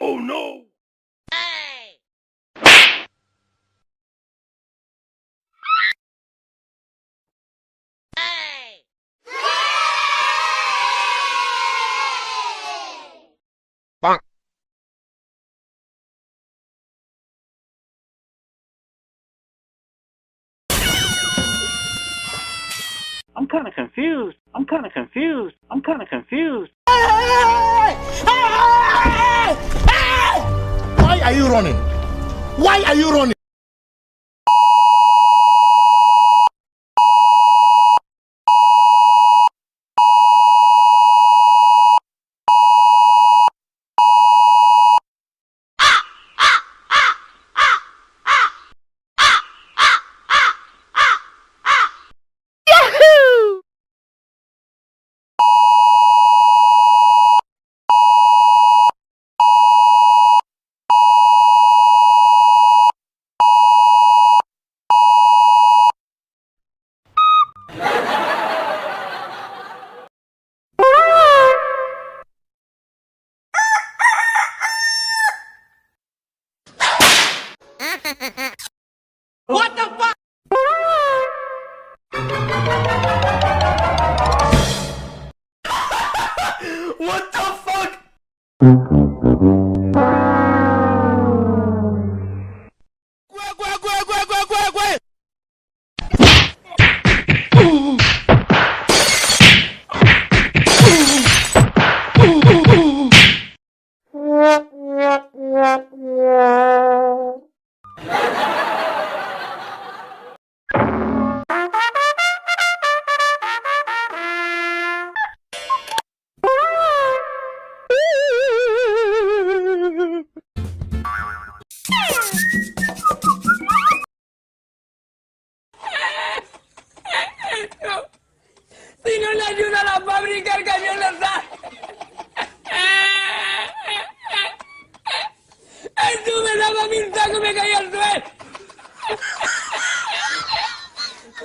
Oh no! Hey! Hey! Bonk. I'm kind of confused. I'm kind of confused. I'm kind of confused. Why are you running? Why are you running? What the fuck? What the fuck? Si no le ayuda a la fábrica, el camión le sale. Tú me daba mil tacos y me caía al suelo.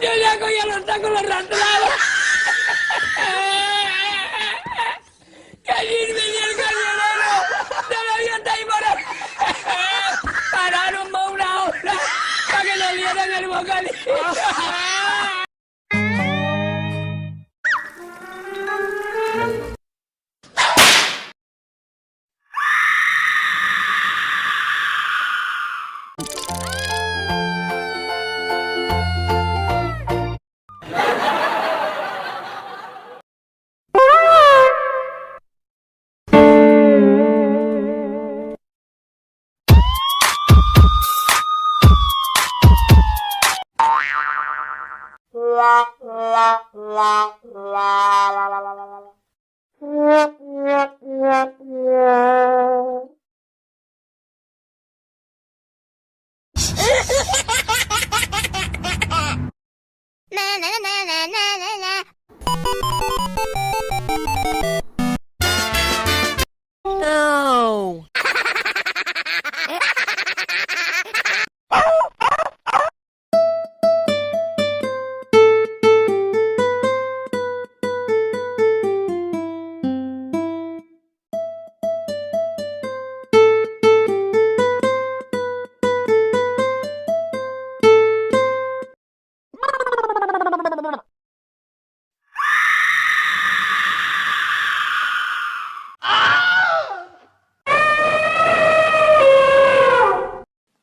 Yo ya cogía los tacos, los arrastraba. ¡Que venía el camionero! ¡Todavía está ahí por ahí! Pararon más una hora para que le dieran el bocadillo. No.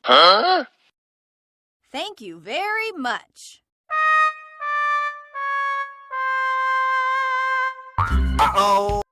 Huh? Thank you very much. Uh-oh.